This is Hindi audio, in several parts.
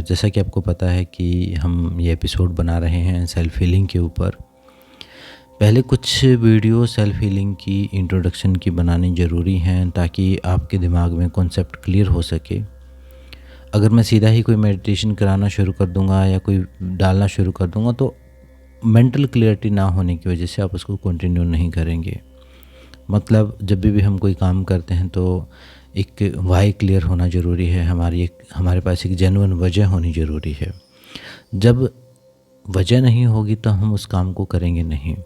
जैसा कि आपको पता है कि हम ये एपिसोड बना रहे हैं सेल्फ हीलिंग के ऊपर। पहले कुछ वीडियो सेल्फ हीलिंग की इंट्रोडक्शन की बनानी ज़रूरी हैं ताकि आपके दिमाग में कॉन्सेप्ट क्लियर हो सके। अगर मैं सीधा ही कोई मेडिटेशन कराना शुरू कर दूंगा या कोई डालना शुरू कर दूंगा तो मेंटल क्लियरिटी ना होने की वजह से आप उसको कंटिन्यू नहीं करेंगे। मतलब जब भी हम कोई काम करते हैं तो एक वाई क्लियर होना ज़रूरी है, हमारे पास एक जेन्युइन वजह होनी ज़रूरी है। जब वजह नहीं होगी तो हम उस काम को करेंगे नहीं।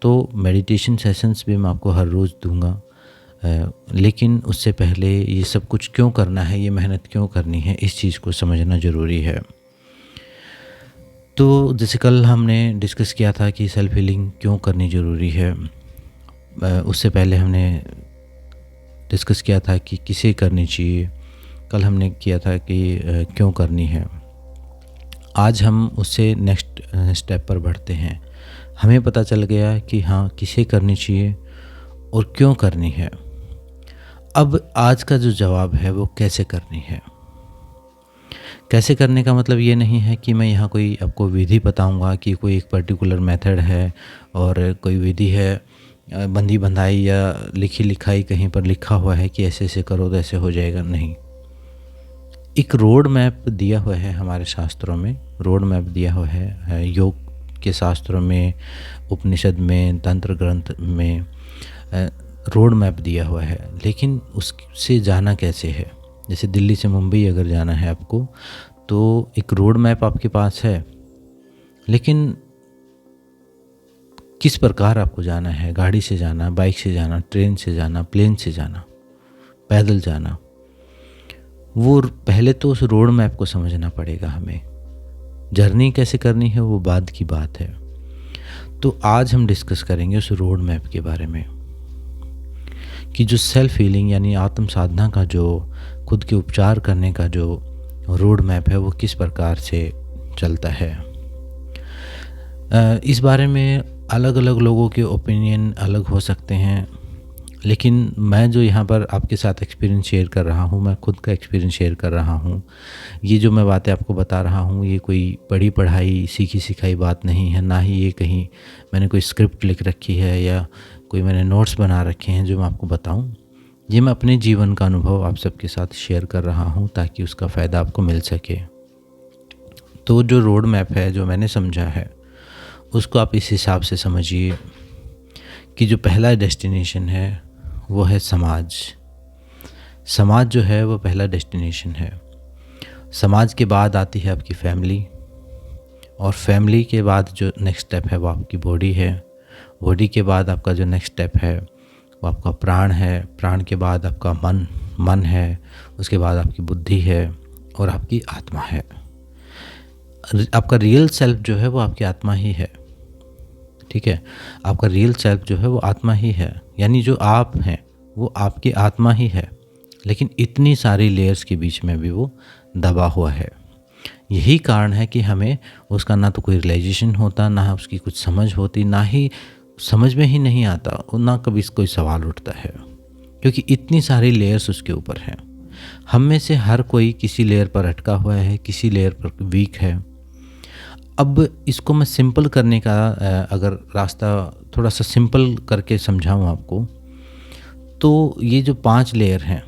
तो मेडिटेशन सेशंस भी मैं आपको हर रोज़ दूंगा, लेकिन उससे पहले ये सब कुछ क्यों करना है, ये मेहनत क्यों करनी है, इस चीज़ को समझना ज़रूरी है। तो जैसे कल हमने डिस्कस किया था कि सेल्फ हीलिंग क्यों करनी ज़रूरी है, उससे पहले हमने डिस्कस किया था कि किसे करनी चाहिए, कल हमने किया था कि क्यों करनी है। आज हम उससे नेक्स्ट स्टेप पर बढ़ते हैं। हमें पता चल गया कि हाँ किसे करनी चाहिए और क्यों करनी है। अब आज का जो जवाब है वो कैसे करनी है। कैसे करने का मतलब ये नहीं है कि मैं यहाँ कोई आपको विधि बताऊँगा कि कोई एक पर्टिकुलर मेथड है और कोई विधि है बंदी बंधाई या लिखी लिखाई कहीं पर लिखा हुआ है कि ऐसे ऐसे करो तो ऐसे हो जाएगा। नहीं, एक रोड मैप दिया हुआ है हमारे शास्त्रों में, रोड मैप दिया हुआ है योग के शास्त्रों में, उपनिषद में, तंत्र ग्रंथ में रोड मैप दिया हुआ है। लेकिन उससे जाना कैसे है। जैसे दिल्ली से मुंबई अगर जाना है आपको तो एक रोड मैप आपके पास है, लेकिन किस प्रकार आपको जाना है, गाड़ी से जाना, बाइक से जाना, ट्रेन से जाना, प्लेन से जाना, पैदल जाना, वो पहले तो उस रोड मैप को समझना पड़ेगा हमें। जर्नी कैसे करनी है वो बाद की बात है। तो आज हम डिस्कस करेंगे उस रोड मैप के बारे में कि जो सेल्फ हीलिंग यानी आत्म साधना का जो खुद के उपचार करने का जो रोड मैप है वो किस प्रकार से चलता है। इस बारे में अलग अलग लोगों के ओपिनियन अलग हो सकते हैं, लेकिन मैं जो यहाँ पर आपके साथ एक्सपीरियंस शेयर कर रहा हूँ, मैं खुद का एक्सपीरियंस शेयर कर रहा हूँ। ये जो मैं बातें आपको बता रहा हूँ ये कोई बड़ी पढ़ाई सीखी सिखाई बात नहीं है, ना ही ये कहीं मैंने कोई स्क्रिप्ट लिख रखी है या कोई मैंने नोट्स बना रखे हैं जो मैं आपको बताऊँ। ये मैं अपने जीवन का अनुभव आप सबके साथ शेयर कर रहा हूँ ताकि उसका फ़ायदा आपको मिल सके। तो जो रोड मैप है जो मैंने समझा है उसको आप इस हिसाब से समझिए कि जो पहला डेस्टिनेशन है वो है समाज। समाज जो है वो पहला डेस्टिनेशन है। समाज के बाद आती है आपकी फैमिली, और फैमिली के बाद जो नेक्स्ट स्टेप है वो आपकी बॉडी है। बॉडी के बाद आपका जो नेक्स्ट स्टेप है वो आपका प्राण है। प्राण के बाद आपका मन है। उसके बाद आपकी बुद्धि है और आपकी आत्मा है। आपका रियल सेल्फ जो है वो आपकी आत्मा ही है। ठीक है, आपका रियल सेल्फ जो है वो आत्मा ही है, यानी जो आप हैं वो आपकी आत्मा ही है, लेकिन इतनी सारी लेयर्स के बीच में भी वो दबा हुआ है। यही कारण है कि हमें उसका ना तो कोई रियलाइजेशन होता, ना उसकी कुछ समझ होती, ना ही समझ में ही नहीं आता और ना कभी कोई सवाल उठता है, क्योंकि इतनी सारी लेयर्स उसके ऊपर हैं। हम में से हर कोई किसी लेयर पर अटका हुआ है, किसी लेयर पर वीक है। अब इसको मैं सिंपल करने का अगर रास्ता थोड़ा सा सिंपल करके समझाऊं आपको, तो ये जो 5 लेयर हैं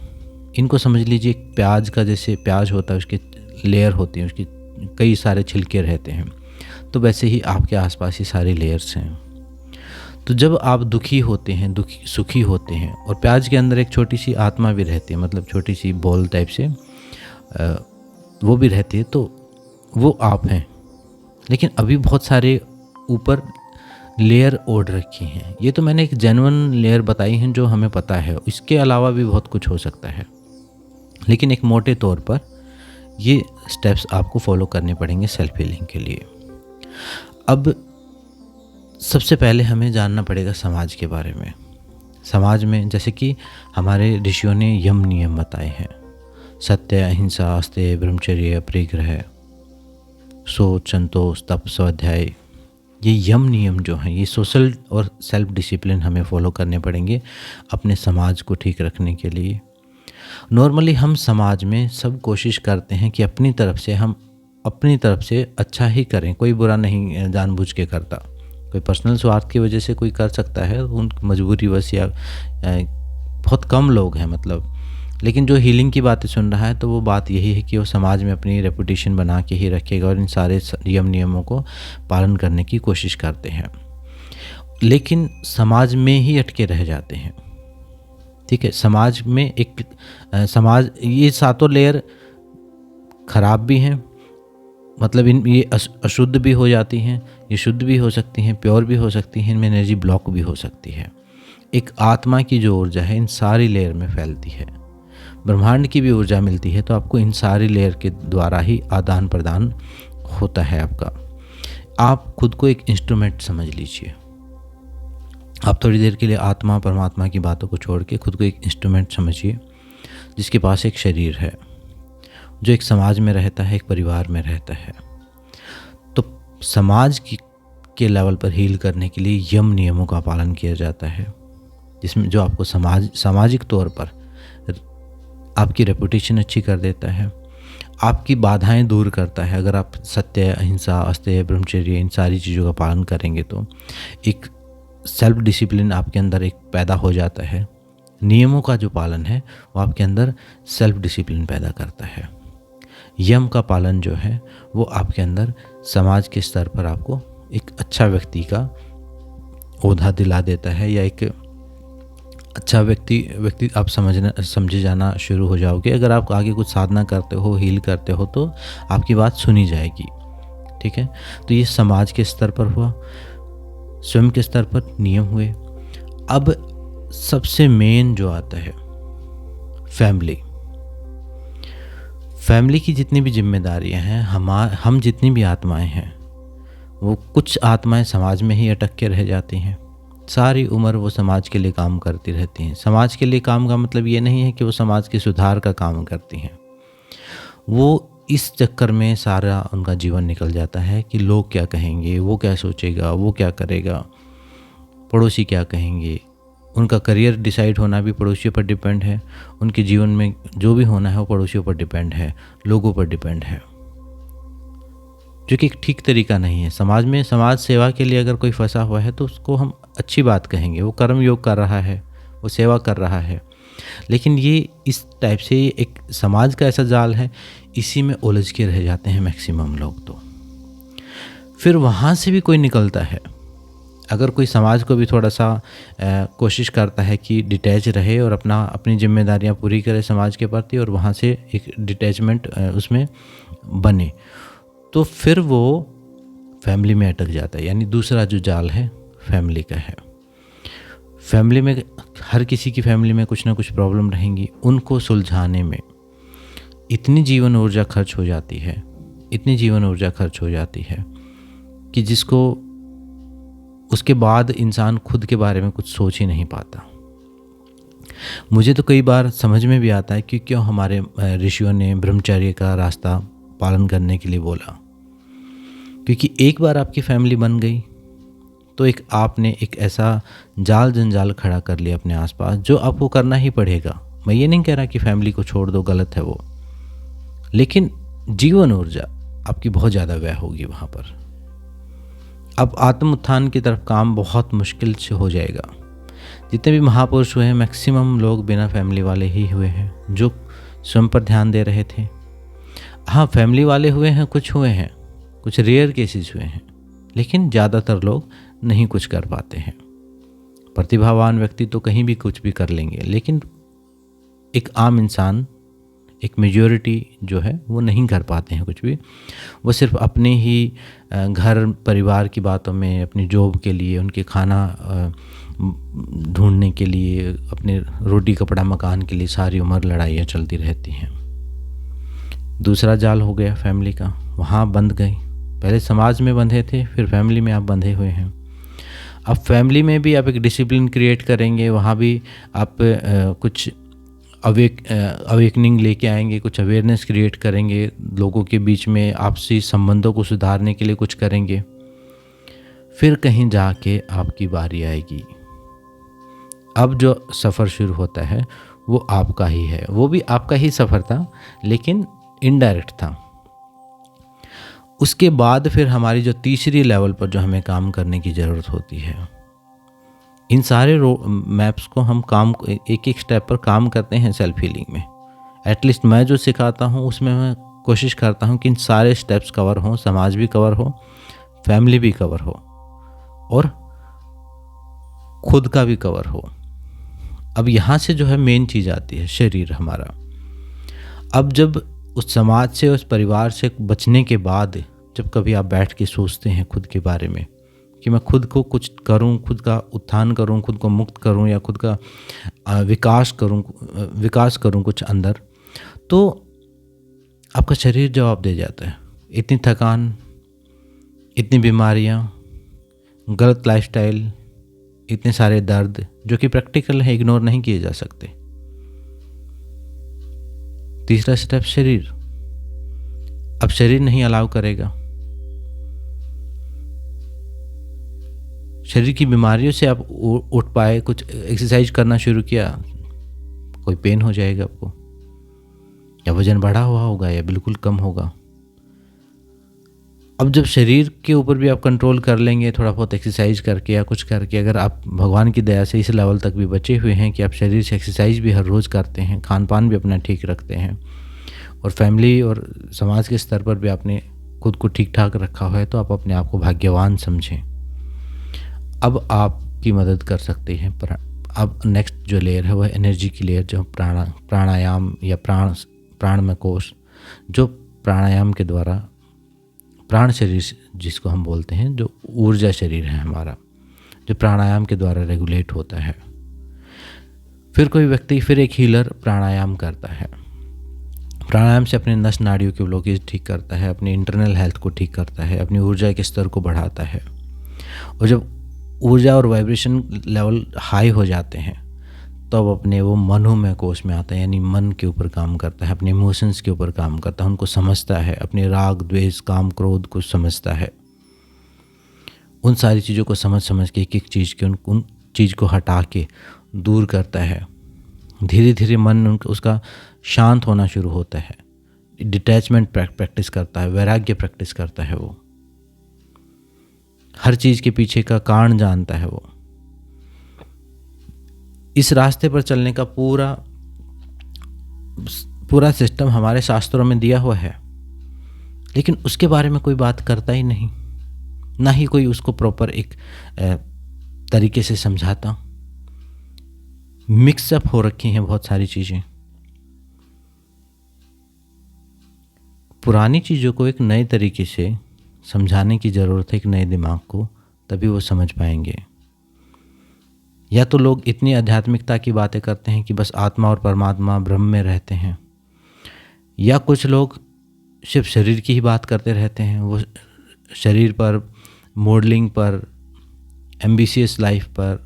इनको समझ लीजिए। एक प्याज का, जैसे प्याज होता है उसकी लेयर होती हैं, उसकी कई सारे छिलके रहते हैं, तो वैसे ही आपके आसपास ये सारी लेयर्स हैं। तो जब आप दुखी होते हैं, सुखी होते हैं, और प्याज के अंदर एक छोटी सी आत्मा भी रहती है, मतलब छोटी सी बॉल टाइप से वो भी रहती है, तो वो आप हैं। लेकिन अभी बहुत सारे ऊपर लेयर ओढ़ रखी हैं। ये तो मैंने एक जेन्युइन लेयर बताई हैं जो हमें पता है, इसके अलावा भी बहुत कुछ हो सकता है, लेकिन एक मोटे तौर पर ये स्टेप्स आपको फॉलो करने पड़ेंगे सेल्फ हीलिंग के लिए। अब सबसे पहले हमें जानना पड़ेगा समाज के बारे में। समाज में जैसे कि हमारे ऋषियों ने यम नियम बताए हैं, सत्य, अहिंसा, आस्तेय, ब्रह्मचर्य, अपरिग्रह, सोच, संतोष, तप, स्वाध्याय। ये यम नियम जो हैं ये सोशल और सेल्फ डिसिप्लिन हमें फॉलो करने पड़ेंगे अपने समाज को ठीक रखने के लिए। नॉर्मली हम समाज में सब कोशिश करते हैं कि अपनी तरफ से अच्छा ही करें, कोई बुरा नहीं जानबूझ के करता। कोई पर्सनल स्वार्थ की वजह से कोई कर सकता है, उन मजबूरीवश या बहुत कम लोग हैं मतलब। लेकिन जो हीलिंग की बातें सुन रहा है तो वो बात यही है कि वो समाज में अपनी रेपुटेशन बना के ही रखेगा और इन सारे नियमों को पालन करने की कोशिश करते हैं, लेकिन समाज में ही अटके रह जाते हैं। ठीक है, समाज में समाज ये सातों लेयर खराब भी हैं, मतलब ये अशुद्ध भी हो जाती हैं, ये शुद्ध भी हो सकती हैं, प्योर भी हो सकती हैं, इनमें एनर्जी ब्लॉक भी हो सकती है। एक आत्मा की जो ऊर्जा है इन सारी लेयर में फैलती है। ब्रह्मांड की भी ऊर्जा मिलती है तो आपको इन सारी लेयर के द्वारा ही आदान प्रदान होता है आपका। आप खुद को एक इंस्ट्रूमेंट समझ लीजिए। आप थोड़ी देर के लिए आत्मा परमात्मा की बातों को छोड़ के खुद को एक इंस्ट्रूमेंट समझिए, जिसके पास एक शरीर है, जो एक समाज में रहता है, एक परिवार में रहता है। तो समाज के लेवल पर हील करने के लिए यम नियमों का पालन किया जाता है, जिसमें जो आपको सामाजिक तौर पर आपकी रेपुटेशन अच्छी कर देता है, आपकी बाधाएं दूर करता है। अगर आप सत्य, अहिंसा, अस्तेय, ब्रह्मचर्य इन सारी चीज़ों का पालन करेंगे तो एक सेल्फ डिसिप्लिन आपके अंदर एक पैदा हो जाता है। नियमों का जो पालन है वो आपके अंदर सेल्फ डिसिप्लिन पैदा करता है। यम का पालन जो है वो आपके अंदर समाज के स्तर पर आपको एक अच्छा व्यक्ति का ओहदा दिला देता है, या एक अच्छा व्यक्ति आप समझे जाना शुरू हो जाओगे। अगर आप आगे कुछ साधना करते हो, हील करते हो तो आपकी बात सुनी जाएगी। ठीक है, तो ये समाज के स्तर पर हुआ, स्वयं के स्तर पर नियम हुए। अब सबसे मेन जो आता है फैमिली की जितनी भी जिम्मेदारियां हैं, हम जितनी भी आत्माएं हैं, वो कुछ आत्माएं समाज में ही अटक के रह जाती हैं। सारी उम्र वो समाज के लिए काम करती रहती हैं। समाज के लिए काम का मतलब ये नहीं है कि वो समाज के सुधार का काम करती हैं। वो इस चक्कर में सारा उनका जीवन निकल जाता है कि लोग क्या कहेंगे, वो क्या सोचेगा, वो क्या करेगा, पड़ोसी क्या कहेंगे। उनका करियर डिसाइड होना भी पड़ोसियों पर डिपेंड है, उनके जीवन में जो भी होना है वो पड़ोसियों पर डिपेंड है, लोगों पर डिपेंड है, जो कि एक ठीक तरीका नहीं है। समाज सेवा के लिए अगर कोई फंसा हुआ है तो उसको हम अच्छी बात कहेंगे, वो कर्म योग कर रहा है, वो सेवा कर रहा है। लेकिन ये इस टाइप से एक समाज का ऐसा जाल है, इसी में उलझ के रह जाते हैं मैक्सिमम लोग। तो फिर वहाँ से भी कोई निकलता है। अगर कोई समाज को भी थोड़ा सा कोशिश करता है कि डिटैच रहे और अपनी जिम्मेदारियाँ पूरी करे समाज के प्रति, और वहाँ से एक डिटैचमेंट उसमें बने, तो फिर वो फैमिली में अटक जाता है। यानी दूसरा जो जाल है फैमिली का है। फैमिली में हर किसी की फैमिली में कुछ ना कुछ प्रॉब्लम रहेंगी, उनको सुलझाने में इतनी जीवन ऊर्जा खर्च हो जाती है कि जिसको उसके बाद इंसान खुद के बारे में कुछ सोच ही नहीं पाता। मुझे तो कई बार समझ में भी आता है कि क्यों हमारे ऋषियों ने ब्रह्मचर्य का रास्ता पालन करने के लिए बोला। क्योंकि एक बार आपकी फैमिली बन गई तो आपने एक ऐसा जाल जंजाल खड़ा कर लिया अपने आसपास, जो आपको करना ही पड़ेगा। मैं ये नहीं कह रहा कि फैमिली को छोड़ दो, गलत है वो, लेकिन जीवन ऊर्जा आपकी बहुत ज़्यादा व्यय होगी वहाँ पर। अब आत्म उत्थान की तरफ काम बहुत मुश्किल से हो जाएगा। जितने भी महापुरुष हुए हैं मैक्सिमम लोग बिना फैमिली वाले ही हुए हैं, जो स्वयं पर ध्यान दे रहे थे। हाँ, फैमिली वाले हुए हैं, कुछ रेयर केसेस हुए हैं, लेकिन ज़्यादातर लोग नहीं कुछ कर पाते हैं। प्रतिभावान व्यक्ति तो कहीं भी कुछ भी कर लेंगे, लेकिन एक आम इंसान, एक मेजॉरिटी जो है वो नहीं कर पाते हैं कुछ भी। वो सिर्फ अपने ही घर परिवार की बातों में, अपनी जॉब के लिए, उनके खाना ढूंढने के लिए, अपने रोटी कपड़ा मकान के लिए सारी उम्र लड़ाइयाँ चलती रहती हैं। दूसरा जाल हो गया फैमिली का, वहाँ बंध गए। पहले समाज में बंधे थे, फिर फैमिली में आप बंधे हुए हैं। अब फैमिली में भी आप एक डिसिप्लिन क्रिएट करेंगे, वहाँ भी आप कुछ अवेकनिंग लेके आएंगे, कुछ अवेयरनेस क्रिएट करेंगे, लोगों के बीच में आपसी संबंधों को सुधारने के लिए कुछ करेंगे। फिर कहीं जाके आपकी बारी आएगी। अब जो सफ़र शुरू होता है वो आपका ही है, वो भी आपका ही सफ़र था लेकिन इनडायरेक्ट था। उसके बाद फिर हमारी जो तीसरी लेवल पर जो हमें काम करने की ज़रूरत होती है, इन सारे मैप्स को हम काम एक एक स्टेप पर काम करते हैं सेल्फ हीलिंग में। एटलीस्ट मैं जो सिखाता हूँ उसमें मैं कोशिश करता हूँ कि इन सारे स्टेप्स कवर हों, समाज भी कवर हो, फैमिली भी कवर हो और खुद का भी कवर हो। अब यहाँ से जो है मेन चीज़ आती है शरीर हमारा। अब जब उस समाज से, उस परिवार से बचने के बाद जब कभी आप बैठ के सोचते हैं खुद के बारे में कि मैं खुद को कुछ करूं, खुद का उत्थान करूं, खुद को मुक्त करूं या खुद का विकास करूं कुछ अंदर, तो आपका शरीर जवाब दे जाता है। इतनी थकान, इतनी बीमारियां, गलत लाइफस्टाइल, इतने सारे दर्द जो कि प्रैक्टिकल है, इग्नोर नहीं किए जा सकते। तीसरा स्टेप शरीर। अब शरीर नहीं अलाउ करेगा। शरीर की बीमारियों से आप उठ पाए, कुछ एक्सरसाइज करना शुरू किया, कोई पेन हो जाएगा आपको, या वजन बढ़ा हुआ होगा या बिल्कुल कम होगा। अब जब शरीर के ऊपर भी आप कंट्रोल कर लेंगे थोड़ा बहुत एक्सरसाइज करके या कुछ करके, अगर आप भगवान की दया से इस लेवल तक भी बचे हुए हैं कि आप शरीर से एक्सरसाइज भी हर रोज़ करते हैं, खान पान भी अपना ठीक रखते हैं और फैमिली और समाज के स्तर पर भी आपने खुद को ठीक ठाक रखा हुआ है, तो आप अपने आप को भाग्यवान समझें। अब आपकी मदद कर सकते हैं अब नेक्स्ट जो लेयर है वह एनर्जी की लेयर, जो प्राणायाम या प्राणमय कोश, जो प्राणायाम के द्वारा प्राण शरीर जिसको हम बोलते हैं, जो ऊर्जा शरीर है हमारा, जो प्राणायाम के द्वारा रेगुलेट होता है। फिर कोई व्यक्ति, फिर एक हीलर प्राणायाम करता है। प्राणायाम से अपने नस नाड़ियों के ब्लॉकेज ठीक करता है, अपनी इंटरनल हेल्थ को ठीक करता है, अपनी ऊर्जा के स्तर को बढ़ाता है। और जब ऊर्जा और वाइब्रेशन लेवल हाई हो जाते हैं तो अब अपने वो मनोमय कोश में आता है, यानी मन के ऊपर काम करता है, अपने इमोशंस के ऊपर काम करता है, उनको समझता है, अपने राग द्वेष काम क्रोध को समझता है। उन सारी चीज़ों को समझ के एक एक चीज़ के उन चीज़ को हटा के दूर करता है। धीरे धीरे मन उसका शांत होना शुरू होता है, डिटैचमेंट प्रैक्टिस करता है, वैराग्य प्रैक्टिस करता है। वो हर चीज़ के पीछे का कारण जानता है। वो इस रास्ते पर चलने का पूरा सिस्टम हमारे शास्त्रों में दिया हुआ है, लेकिन उसके बारे में कोई बात करता ही नहीं, ना ही कोई उसको प्रॉपर एक तरीके से समझाता। मिक्सअप हो रखी हैं बहुत सारी चीज़ें। पुरानी चीज़ों को एक नए तरीके से समझाने की ज़रूरत है, एक नए दिमाग को, तभी वो समझ पाएंगे। या तो लोग इतनी आध्यात्मिकता की बातें करते हैं कि बस आत्मा और परमात्मा ब्रह्म में रहते हैं, या कुछ लोग सिर्फ शरीर की ही बात करते रहते हैं। वो शरीर पर, मॉडलिंग पर, एम्बिशियस लाइफ पर,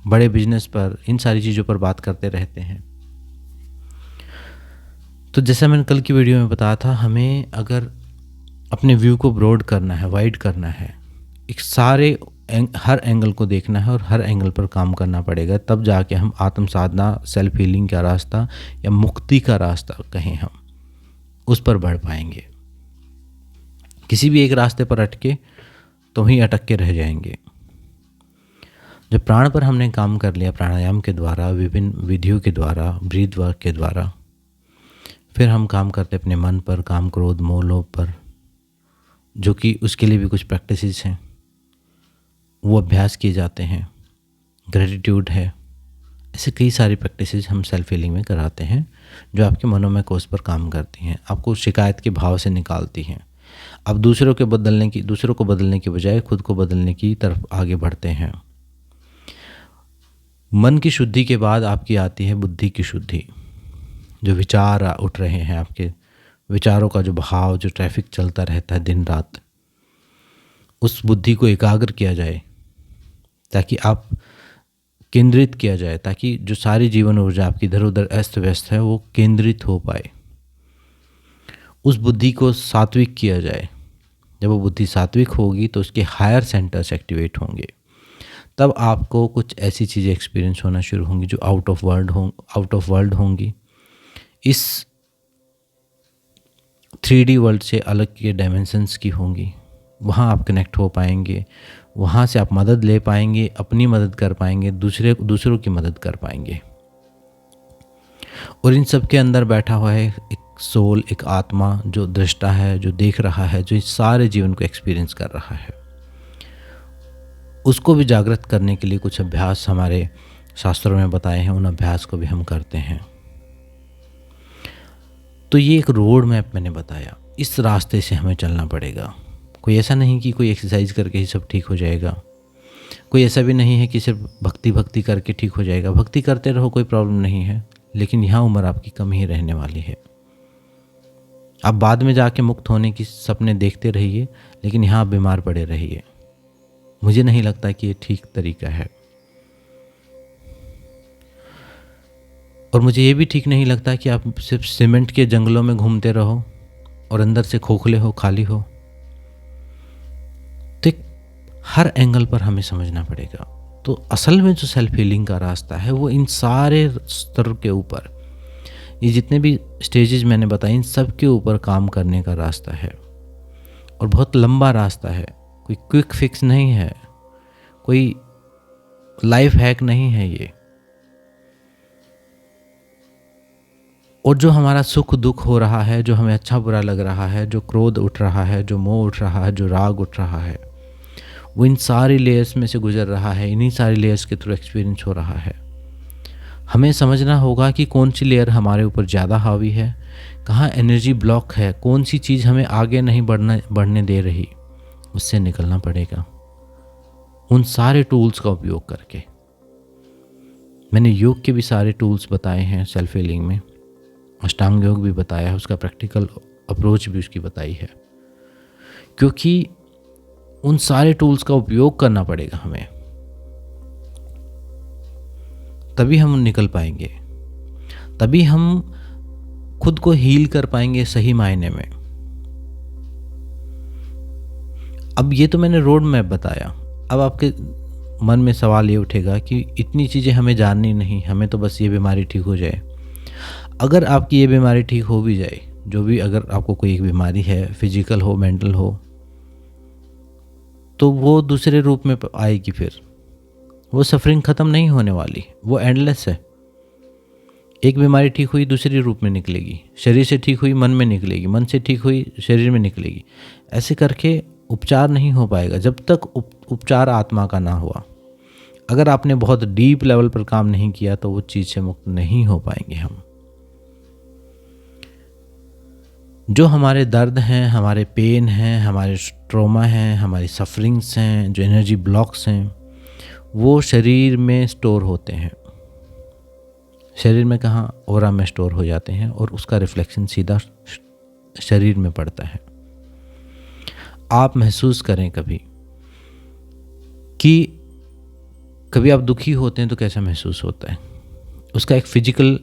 बड़े बिजनेस पर, इन सारी चीज़ों पर बात करते रहते हैं। तो जैसा मैंने कल की वीडियो में बताया था, हमें अगर अपने व्यू को ब्रॉड करना है, वाइड करना है, एक हर एंगल को देखना है और हर एंगल पर काम करना पड़ेगा, तब जाके हम आत्म साधना, सेल्फ हीलिंग का रास्ता या मुक्ति का रास्ता कहें हम, उस पर बढ़ पाएंगे। किसी भी एक रास्ते पर अटके तो ही अटक के रह जाएंगे। जब प्राण पर हमने काम कर लिया प्राणायाम के द्वारा, विभिन्न विधियों के द्वारा, ब्रीथ वर्क के द्वारा, फिर हम काम करते अपने मन पर, काम क्रोध मोह लोभ पर, जो कि उसके लिए भी कुछ प्रैक्टिसेस हैं, वो अभ्यास किए जाते हैं। ग्रेटिट्यूड है, ऐसे कई सारी प्रैक्टिसेस हम सेल्फ हीलिंग में कराते हैं, जो आपके मनोमय कोश पर काम करती हैं, आपको शिकायत के भाव से निकालती हैं। अब दूसरों को बदलने की बजाय खुद को बदलने की तरफ आगे बढ़ते हैं। मन की शुद्धि के बाद आपकी आती है बुद्धि की शुद्धि। जो विचार उठ रहे हैं, आपके विचारों का जो भाव, जो ट्रैफिक चलता रहता है दिन रात, उस बुद्धि को एकाग्र किया जाए, ताकि आप केंद्रित किया जाए, ताकि जो सारी जीवन ऊर्जा आपकी इधर उधर अस्त व्यस्त है वो केंद्रित हो पाए। उस बुद्धि को सात्विक किया जाए। जब वो बुद्धि सात्विक होगी तो उसके हायर सेंटर्स एक्टिवेट होंगे, तब आपको कुछ ऐसी चीज़ें एक्सपीरियंस होना शुरू होंगी जो आउट ऑफ वर्ल्ड होंगी, इस 3D वर्ल्ड से अलग के डायमेंशंस की होंगी। वहाँ आप कनेक्ट हो पाएंगे, वहाँ से आप मदद ले पाएंगे, अपनी मदद कर पाएंगे, दूसरों की मदद कर पाएंगे। और इन सब के अंदर बैठा हुआ है एक सोल, एक आत्मा जो दृष्टा है, जो देख रहा है, जो इस सारे जीवन को एक्सपीरियंस कर रहा है। उसको भी जागृत करने के लिए कुछ अभ्यास हमारे शास्त्रों में बताए हैं, उन अभ्यास को भी हम करते हैं। तो ये एक रोड मैप मैंने बताया, इस रास्ते से हमें चलना पड़ेगा। कोई ऐसा नहीं कि कोई एक्सरसाइज करके ही सब ठीक हो जाएगा, कोई ऐसा भी नहीं है कि सिर्फ भक्ति करके ठीक हो जाएगा। भक्ति करते रहो, कोई प्रॉब्लम नहीं है, लेकिन यहाँ उम्र आपकी कम ही रहने वाली है। आप बाद में जाके मुक्त होने की सपने देखते रहिए, लेकिन यहाँ आप बीमार पड़े रहिए। मुझे नहीं लगता कि ये ठीक तरीका है, और मुझे ये भी ठीक नहीं लगता कि आप सिर्फ सीमेंट के जंगलों में घूमते रहो और अंदर से खोखले हो, खाली हो। तो हर एंगल पर हमें समझना पड़ेगा। तो असल में जो सेल्फ हीलिंग का रास्ता है वो इन सारे स्तर के ऊपर, ये जितने भी स्टेजेस मैंने बताए, इन सब के ऊपर काम करने का रास्ता है, और बहुत लंबा रास्ता है। कोई क्विक फिक्स नहीं है, कोई लाइफ हैक नहीं है ये। और जो हमारा सुख दुख हो रहा है, जो हमें अच्छा बुरा लग रहा है, जो क्रोध उठ रहा है, जो मोह उठ रहा है, जो राग उठ रहा है, वो इन सारी लेयर्स में से गुजर रहा है, इन्हीं सारी लेयर्स के थ्रू एक्सपीरियंस हो रहा है। हमें समझना होगा कि कौन सी लेयर हमारे ऊपर ज़्यादा हावी है, कहाँ एनर्जी ब्लॉक है, कौन सी चीज़ हमें आगे नहीं बढ़ने दे रही, उससे निकलना पड़ेगा उन सारे टूल्स का उपयोग करके। मैंने योग के भी सारे टूल्स बताए हैं सेल्फ हीलिंग में, अष्टांग योग भी बताया है, उसका प्रैक्टिकल अप्रोच भी उसकी बताई है, क्योंकि उन सारे टूल्स का उपयोग करना पड़ेगा हमें, तभी हम निकल पाएंगे, तभी हम खुद को हील कर पाएंगे सही मायने में। अब ये तो मैंने रोड मैप बताया। अब आपके मन में सवाल ये उठेगा कि इतनी चीज़ें हमें जाननी नहीं, हमें तो बस ये बीमारी ठीक हो जाए। अगर आपकी ये बीमारी ठीक हो भी जाए, जो भी, अगर आपको कोई एक बीमारी है, फिजिकल हो, मेंटल हो, तो वो दूसरे रूप में आएगी, फिर वो सफरिंग ख़त्म नहीं होने वाली, वो एंडलेस है। एक बीमारी ठीक हुई दूसरे रूप में निकलेगी, शरीर से ठीक हुई मन में निकलेगी, मन से ठीक हुई शरीर में निकलेगी। ऐसे करके उपचार नहीं हो पाएगा जब तक उपचार आत्मा का ना हुआ। अगर आपने बहुत डीप लेवल पर काम नहीं किया तो वो चीज़ से मुक्त नहीं हो पाएंगे हम। जो हमारे दर्द हैं, हमारे पेन हैं, हमारे ट्रॉमा हैं, हमारी सफरिंग्स हैं, जो एनर्जी ब्लॉक्स हैं, वो शरीर में स्टोर होते हैं। शरीर में कहाँ, ऑरा में स्टोर हो जाते हैं, और उसका रिफ्लेक्शन सीधा शरीर में पड़ता है। आप महसूस करें कभी कि कभी आप दुखी होते हैं तो कैसा महसूस होता है। उसका एक फिजिकल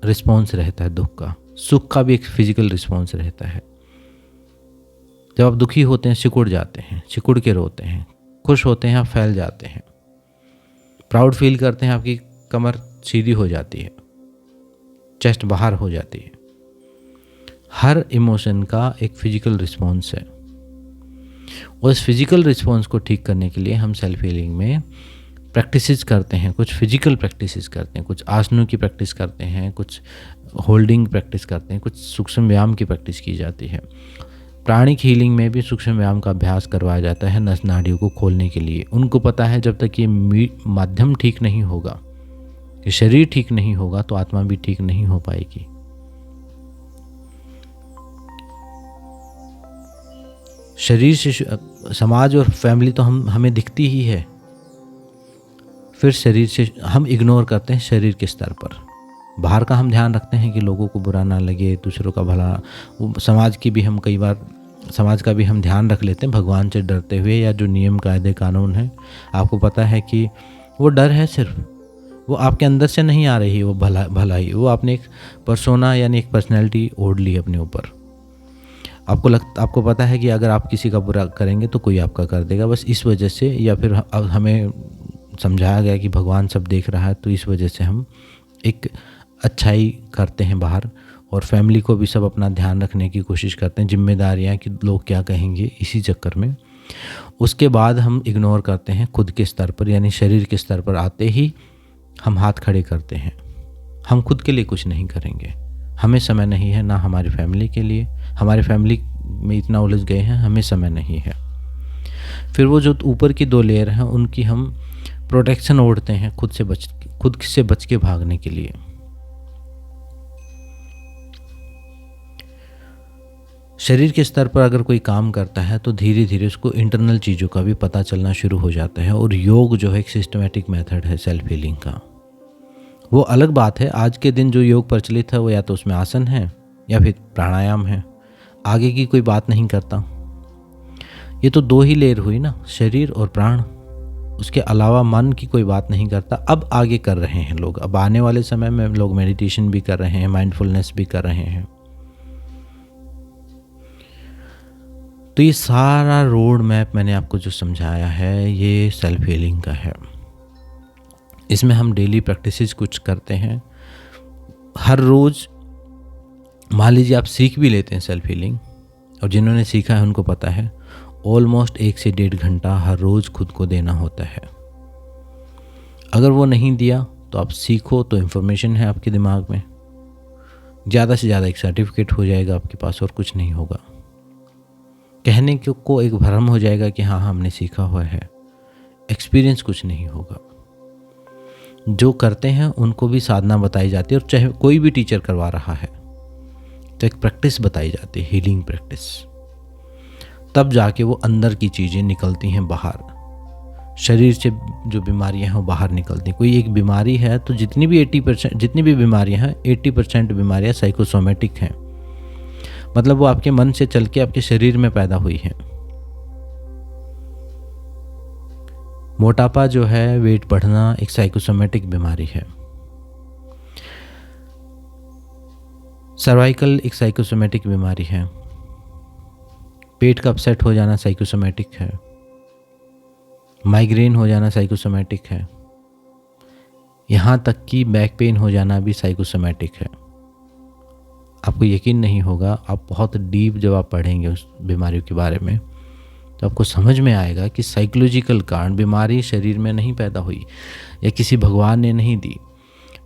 रिस्पॉन्स रहता है, दुख का। सुख का भी एक फिजिकल रिस्पॉन्स रहता है। जब आप दुखी होते हैं सिकुड़ जाते हैं, सिकुड़ के रोते हैं। खुश होते हैं आप फैल जाते हैं। प्राउड फील करते हैं आपकी कमर सीधी हो जाती है, चेस्ट बाहर हो जाती है। हर इमोशन का एक फिजिकल रिस्पॉन्स है। उस फिजिकल रिस्पॉन्स को ठीक करने के लिए हम सेल्फ हीलिंग में प्रैक्टिसेस करते हैं, कुछ फिजिकल प्रैक्टिसेस करते हैं, कुछ आसनों की प्रैक्टिस करते हैं, कुछ होल्डिंग प्रैक्टिस करते हैं, कुछ सूक्ष्म व्यायाम की प्रैक्टिस की जाती है। प्राणिक हीलिंग में भी सूक्ष्म व्यायाम का अभ्यास करवाया जाता है नस नाड़ियों को खोलने के लिए। उनको पता है जब तक ये माध्यम ठीक नहीं होगा, कि शरीर ठीक नहीं होगा, तो आत्मा भी ठीक नहीं हो पाएगी। शरीर से समाज और फैमिली तो हमें दिखती ही है, फिर शरीर से हम इग्नोर करते हैं शरीर के स्तर पर। बाहर का हम ध्यान रखते हैं कि लोगों को बुरा ना लगे, दूसरों का भला, समाज की भी हम कई बार समाज का भी हम ध्यान रख लेते हैं भगवान से डरते हुए, या जो नियम कायदे कानून है। आपको पता है कि वो डर है सिर्फ, वो आपके अंदर से नहीं आ रही, वो भलाई, वो आपने एक पर्सोना यानी एक पर्सनैलिटी ओढ़ ली अपने ऊपर। आपको पता है कि अगर आप किसी का बुरा करेंगे तो कोई आपका कर देगा, बस इस वजह से, या फिर अब हमें समझाया गया कि भगवान सब देख रहा है, तो इस वजह से हम एक अच्छाई करते हैं बाहर, और फैमिली को भी सब अपना ध्यान रखने की कोशिश करते हैं, जिम्मेदारियाँ कि लोग क्या कहेंगे, इसी चक्कर में। उसके बाद हम इग्नोर करते हैं खुद के स्तर पर, यानी शरीर के स्तर पर आते ही हम हाथ खड़े करते हैं। हम खुद के लिए कुछ नहीं करेंगे, हमें समय नहीं है, ना हमारी फैमिली के लिए, हमारे फैमिली में इतना उलझ गए हैं, हमें समय नहीं है। फिर वो जो ऊपर की 2 लेयर हैं उनकी हम प्रोटेक्शन ओढ़ते हैं खुद से बच के भागने के लिए। शरीर के स्तर पर अगर कोई काम करता है तो धीरे धीरे उसको इंटरनल चीज़ों का भी पता चलना शुरू हो जाता है, और योग जो है एक सिस्टमेटिक मेथड है सेल्फ हीलिंग का। वो अलग बात है, आज के दिन जो योग प्रचलित है वो या तो उसमें आसन है या फिर प्राणायाम है, आगे की कोई बात नहीं करता। ये तो 2 ही लेयर हुई ना, शरीर और प्राण, उसके अलावा मन की कोई बात नहीं करता। अब आगे कर रहे हैं लोग, अब आने वाले समय में लोग मेडिटेशन भी कर रहे हैं, माइंडफुलनेस भी कर रहे हैं। तो ये सारा रोड मैप मैंने आपको जो समझाया है ये सेल्फ हीलिंग का है। इसमें हम डेली प्रैक्टिसेस कुछ करते हैं हर रोज़। मान लीजिए आप सीख भी लेते हैं सेल्फ हीलिंग, और जिन्होंने सीखा है उनको पता है ऑलमोस्ट 1 से 1.5 घंटा हर रोज़ खुद को देना होता है। अगर वो नहीं दिया तो आप सीखो तो इन्फॉर्मेशन है आपके दिमाग में, ज़्यादा से ज़्यादा एक सर्टिफिकेट हो जाएगा आपके पास, और कुछ नहीं होगा। कहने को एक भ्रम हो जाएगा कि हाँ हमने सीखा हुआ है, एक्सपीरियंस कुछ नहीं होगा। जो करते हैं उनको भी साधना बताई जाती है, और चाहे कोई भी टीचर करवा रहा है तो एक प्रैक्टिस बताई जाती है, हीलिंग प्रैक्टिस। तब जाके वो अंदर की चीज़ें निकलती हैं बाहर, शरीर से जो बीमारियां हैं वो बाहर निकलती हैं। कोई एक बीमारी है तो जितनी भी बीमारियां हैं 80% बीमारियां साइकोसोमेटिक हैं, मतलब वो आपके मन से चल के आपके शरीर में पैदा हुई है। मोटापा जो है, वेट बढ़ना, एक साइकोसोमेटिक बीमारी है। सर्वाइकल एक साइकोसोमेटिक बीमारी है। पेट का अपसेट हो जाना साइकोसोमेटिक है। माइग्रेन हो जाना साइकोसोमेटिक है। यहाँ तक कि बैक पेन हो जाना भी साइकोसोमेटिक है। आपको यकीन नहीं होगा, आप बहुत डीप जब आप पढ़ेंगे उस बीमारियों के बारे में तो आपको समझ में आएगा कि साइकोलॉजिकल कारण, बीमारी शरीर में नहीं पैदा हुई या किसी भगवान ने नहीं दी,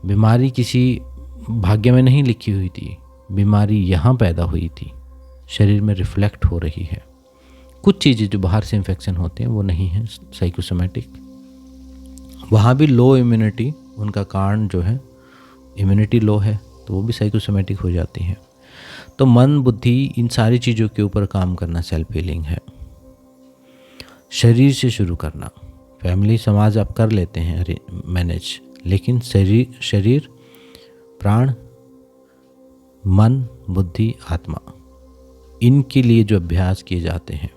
बीमारी किसी भाग्य में नहीं लिखी हुई थी, बीमारी यहाँ पैदा हुई थी, शरीर में रिफ्लेक्ट हो रही है। कुछ चीज़ें जो बाहर से इन्फेक्शन होते हैं वो नहीं है साइकोसोमेटिक। वहाँ भी लो इम्यूनिटी, उनका कारण जो है इम्यूनिटी लो है, तो वो भी साइकोसोमेटिक हो जाती हैं। तो मन, बुद्धि, इन सारी चीज़ों के ऊपर काम करना सेल्फ हीलिंग है। शरीर से शुरू करना, फैमिली समाज आप कर लेते हैं मैनेज, लेकिन शरीर, प्राण, मन, बुद्धि, आत्मा, इनके लिए जो अभ्यास किए जाते हैं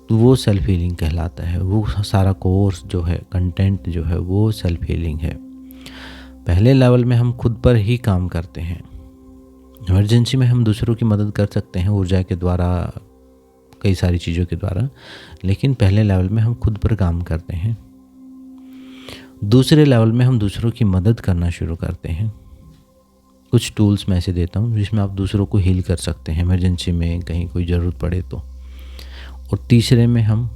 तो वो सेल्फ हीलिंग कहलाता है। वो सारा कोर्स जो है, कंटेंट जो है, वो सेल्फ हीलिंग है। पहले लेवल में हम खुद पर ही काम करते हैं। इमरजेंसी में हम दूसरों की मदद कर सकते हैं ऊर्जा के द्वारा, कई सारी चीज़ों के द्वारा, लेकिन पहले लेवल में हम खुद पर काम करते हैं। दूसरे लेवल में हम दूसरों की मदद करना शुरू करते हैं। कुछ टूल्स मैं ऐसे देता हूँ जिसमें आप दूसरों को हील कर सकते हैं इमरजेंसी में, कहीं कोई ज़रूरत पड़े तो। और तीसरे में हम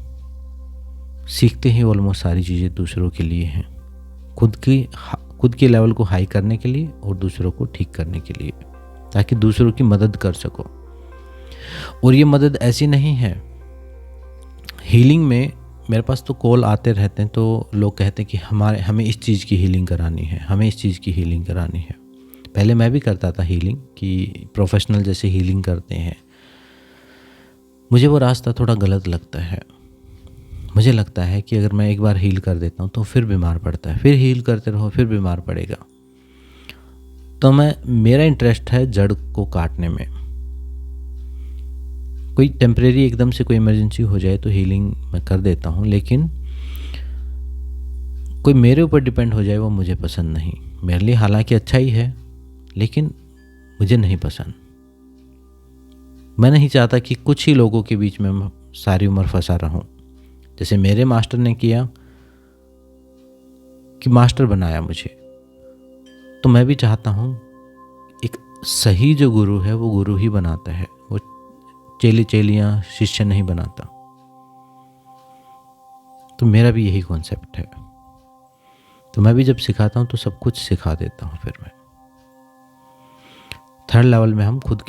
सीखते हैं ऑलमोस्ट सारी चीज़ें दूसरों के लिए हैं, खुद के लेवल को हाई करने के लिए और दूसरों को ठीक करने के लिए, ताकि दूसरों की मदद कर सको। और ये मदद ऐसी नहीं है, हीलिंग में मेरे पास तो कॉल आते रहते हैं, तो लोग कहते हैं कि हमें इस चीज़ की हीलिंग करानी है, हमें इस चीज़ की हीलिंग करानी है। पहले मैं भी करता था हीलिंग, कि प्रोफेशनल जैसे हीलिंग करते हैं। मुझे वो रास्ता थोड़ा गलत लगता है। मुझे लगता है कि अगर मैं एक बार हील कर देता हूँ तो फिर बीमार पड़ता है, फिर हील करते रहो, फिर बीमार पड़ेगा। तो मेरा इंटरेस्ट है जड़ को काटने में। कोई टेम्परेरी एकदम से कोई इमरजेंसी हो जाए तो हीलिंग मैं कर देता हूँ, लेकिन कोई मेरे ऊपर डिपेंड हो जाए वो मुझे पसंद नहीं। मेरे लिए हालांकि अच्छा ही है, लेकिन मुझे नहीं पसंद। मैं नहीं चाहता कि कुछ ही लोगों के बीच में मैं सारी उम्र फंसा रहूं। जैसे मेरे मास्टर ने किया कि मास्टर बनाया मुझे, तो मैं भी चाहता हूं एक सही जो गुरु है वो गुरु ही बनाता है, वो चेली चेलियाँ शिष्य नहीं बनाता। तो मेरा भी यही कॉन्सेप्ट है। तो मैं भी जब सिखाता हूँ तो सब कुछ सिखा देता हूँ। फिर मैं थर्ड लेवल में हम खुद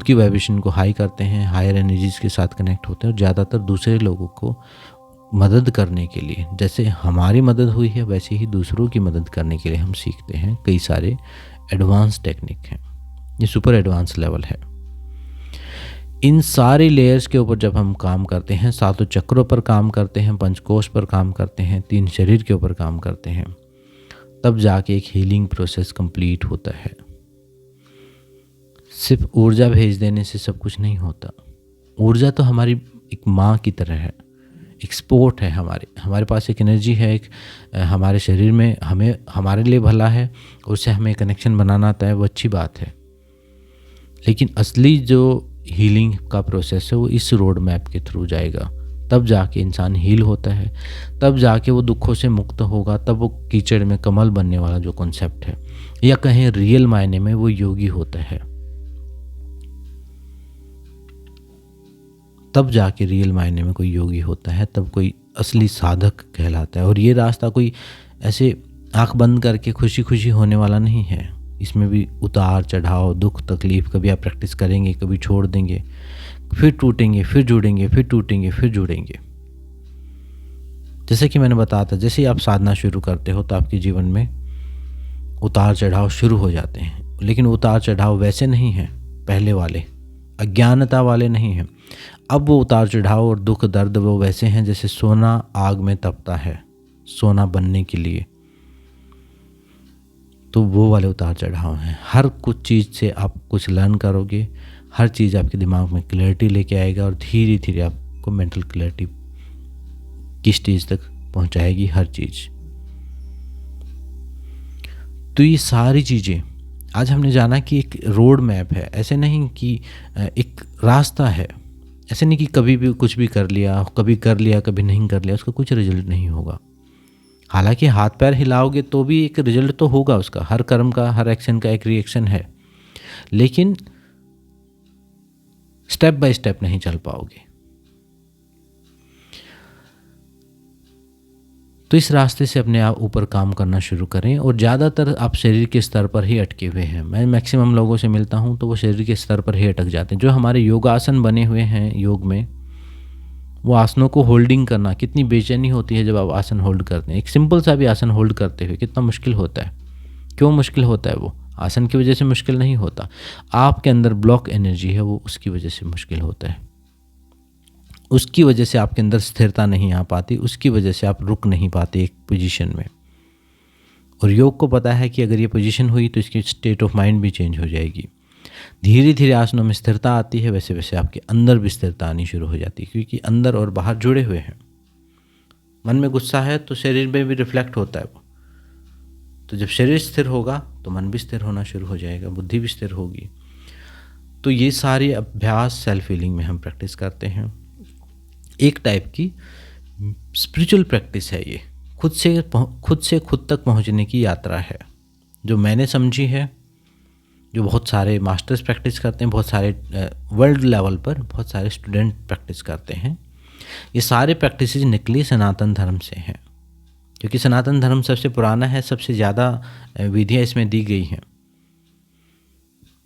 की वाइब्रेशन को हाई करते हैं, हायर एनर्जीज के साथ कनेक्ट होते हैं और ज़्यादातर दूसरे लोगों को मदद करने के लिए, जैसे हमारी मदद हुई है वैसे ही दूसरों की मदद करने के लिए हम सीखते हैं। कई सारे एडवांस टेक्निक हैं, ये सुपर एडवांस लेवल है। इन सारे लेयर्स के ऊपर जब हम काम करते हैं, सातों चक्रों पर काम करते हैं, पंचकोश पर काम करते हैं, 3 शरीर के ऊपर काम करते हैं, तब जाके एक हीलिंग प्रोसेस कंप्लीट होता है। सिर्फ ऊर्जा भेज देने से सब कुछ नहीं होता। ऊर्जा तो हमारी एक माँ की तरह है, एक स्पोर्ट है। हमारे पास एक एनर्जी है, एक हमारे शरीर में हमारे लिए भला है, उससे हमें कनेक्शन बनाना आता है, वो अच्छी बात है। लेकिन असली जो हीलिंग का प्रोसेस है वो इस रोड मैप के थ्रू जाएगा, तब जाके इंसान हील होता है, तब जाके वो दुखों से मुक्त होगा, तब वो कीचड़ में कमल बनने वाला जो कॉन्सेप्ट है, या कहें रियल मायने में वो योगी होता है। तब जाके रियल मायने में कोई योगी होता है, तब कोई असली साधक कहलाता है। और ये रास्ता कोई ऐसे आंख बंद करके खुशी खुशी होने वाला नहीं है। इसमें भी उतार चढ़ाव, दुख तकलीफ, कभी आप प्रैक्टिस करेंगे, कभी छोड़ देंगे, फिर टूटेंगे, फिर जुड़ेंगे, फिर टूटेंगे, फिर जुड़ेंगे। जैसे कि मैंने बताया था, जैसे ही आप साधना शुरू करते हो तो आपके जीवन में उतार चढ़ाव शुरू हो जाते हैं। लेकिन उतार चढ़ाव वैसे नहीं हैं पहले वाले, अज्ञानता वाले नहीं हैं। अब वो उतार चढ़ाव और दुख दर्द वो वैसे हैं जैसे सोना आग में तपता है सोना बनने के लिए, तो वो वाले उतार चढ़ाव हैं। हर कुछ चीज़ से आप कुछ लर्न करोगे, हर चीज़ आपके दिमाग में क्लैरिटी लेके आएगा और धीरे धीरे आपको मेंटल क्लैरिटी की स्टेज तक पहुंचाएगी हर चीज़। तो ये सारी चीज़ें आज हमने जाना कि एक रोड मैप है, ऐसे नहीं कि एक रास्ता है। ऐसे नहीं कि कभी भी कुछ भी कर लिया, कभी नहीं कर लिया, उसका कुछ रिजल्ट नहीं होगा। हालांकि हाथ पैर हिलाओगे तो भी एक रिजल्ट तो होगा उसका, हर कर्म का, हर एक्शन का एक रिएक्शन है, लेकिन स्टेप बाय स्टेप नहीं चल पाओगे। तो इस रास्ते से अपने आप ऊपर काम करना शुरू करें। और ज़्यादातर आप शरीर के स्तर पर ही अटके हुए हैं। मैं मैक्सिमम लोगों से मिलता हूं तो वो शरीर के स्तर पर ही अटक जाते हैं। जो हमारे योगासन बने हुए हैं योग में, वो आसनों को होल्डिंग करना, कितनी बेचैनी होती है जब आप आसन होल्ड करते हैं। एक सिंपल सा भी आसन होल्ड करते हुए कितना मुश्किल होता है। क्यों मुश्किल होता है? वो आसन की वजह से मुश्किल नहीं होता, आपके अंदर ब्लॉक एनर्जी है वो उसकी वजह से मुश्किल होता है। उसकी वजह से आपके अंदर स्थिरता नहीं आ पाती, उसकी वजह से आप रुक नहीं पाते एक पोजीशन में। और योग को पता है कि अगर ये पोजीशन हुई तो इसकी स्टेट ऑफ माइंड भी चेंज हो जाएगी। धीरे धीरे आसनों में स्थिरता आती है, वैसे वैसे आपके अंदर भी स्थिरता आनी शुरू हो जाती है, क्योंकि अंदर और बाहर जुड़े हुए हैं। मन में गुस्सा है तो शरीर में भी रिफ्लेक्ट होता है वो। तो जब शरीर स्थिर होगा तो मन भी स्थिर होना शुरू हो जाएगा, बुद्धि भी स्थिर होगी। तो ये सारे अभ्यास सेल्फ हीलिंग में हम प्रैक्टिस करते हैं। एक टाइप की स्पिरिचुअल प्रैक्टिस है ये, खुद से खुद तक पहुंचने की यात्रा है, जो मैंने समझी है, जो बहुत सारे मास्टर्स प्रैक्टिस करते हैं, बहुत सारे वर्ल्ड लेवल पर बहुत सारे स्टूडेंट प्रैक्टिस करते हैं। ये सारे प्रैक्टिस निकली सनातन धर्म से हैं, क्योंकि सनातन धर्म सबसे पुराना है, सबसे ज़्यादा विधियाँ इसमें दी गई हैं।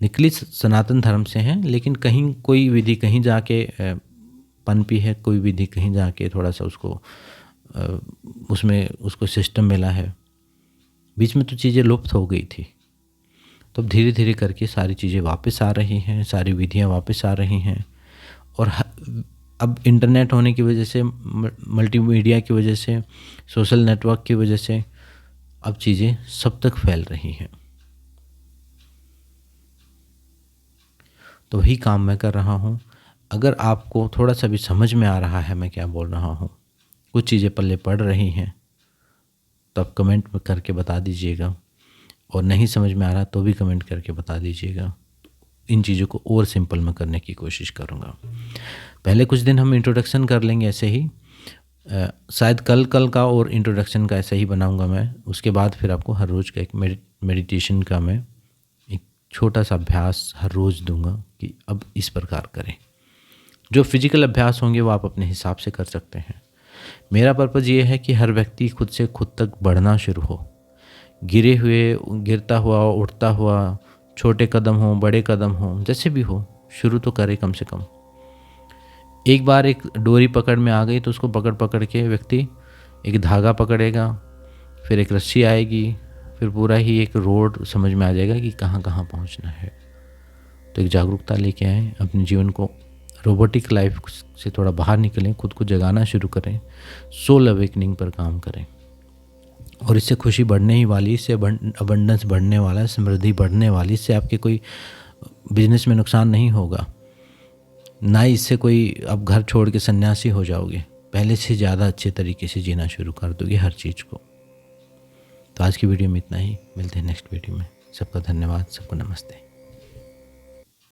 निकली सनातन धर्म से हैं, लेकिन कहीं कोई विधि कहीं जाके पनपी है, कोई विधि कहीं जाके थोड़ा सा उसको सिस्टम मिला है। बीच में तो चीज़ें लुप्त हो गई थी, तो अब धीरे धीरे करके सारी चीज़ें वापस आ रही हैं, सारी विधियाँ वापस आ रही हैं। और अब इंटरनेट होने की वजह से, मल्टीमीडिया की वजह से, सोशल नेटवर्क की वजह से अब चीज़ें सब तक फैल रही हैं। तो वही काम मैं कर रहा हूँ। अगर आपको थोड़ा सा भी समझ में आ रहा है मैं क्या बोल रहा हूँ, कुछ चीज़ें पल्ले पड़ रही हैं, तो आप कमेंट करके बता दीजिएगा, और नहीं समझ में आ रहा तो भी कमेंट करके बता दीजिएगा। इन चीज़ों को और सिंपल में करने की कोशिश करूँगा। पहले कुछ दिन हम इंट्रोडक्शन कर लेंगे ऐसे ही, शायद कल का और इंट्रोडक्शन का ऐसा ही बनाऊँगा मैं। उसके बाद फिर आपको हर रोज़ का एक मेडिटेशन का मैं एक छोटा सा अभ्यास हर रोज़ दूंगा कि अब इस प्रकार करें। जो फिजिकल अभ्यास होंगे वो आप अपने हिसाब से कर सकते हैं। मेरा पर्पज़ ये है कि हर व्यक्ति खुद से खुद तक बढ़ना शुरू हो, गिरता हुआ, उठता हुआ, छोटे कदम हो, बड़े कदम हो, जैसे भी हो, शुरू तो करे कम से कम। एक बार एक डोरी पकड़ में आ गई तो उसको पकड़ के व्यक्ति एक धागा पकड़ेगा, फिर एक रस्सी आएगी, फिर पूरा ही एक रोड समझ में आ जाएगा कि कहाँ कहाँ पहुँचना है। तो एक जागरूकता लेके आएँ, अपने जीवन को रोबोटिक लाइफ से थोड़ा बाहर निकलें, खुद को जगाना शुरू करें, सोल अवेकनिंग पर काम करें। और इससे खुशी बढ़ने ही वाली, इससे अबंडेंस बढ़ने वाला है, समृद्धि बढ़ने वाली। इससे आपके कोई बिजनेस में नुकसान नहीं होगा, ना ही इससे कोई आप घर छोड़ के सन्यासी हो जाओगे। पहले से ज़्यादा अच्छे तरीके से जीना शुरू कर दोगे हर चीज़ को। तो आज की वीडियो में इतना ही, मिलते हैं नेक्स्ट वीडियो में। सबका धन्यवाद, सबको नमस्ते।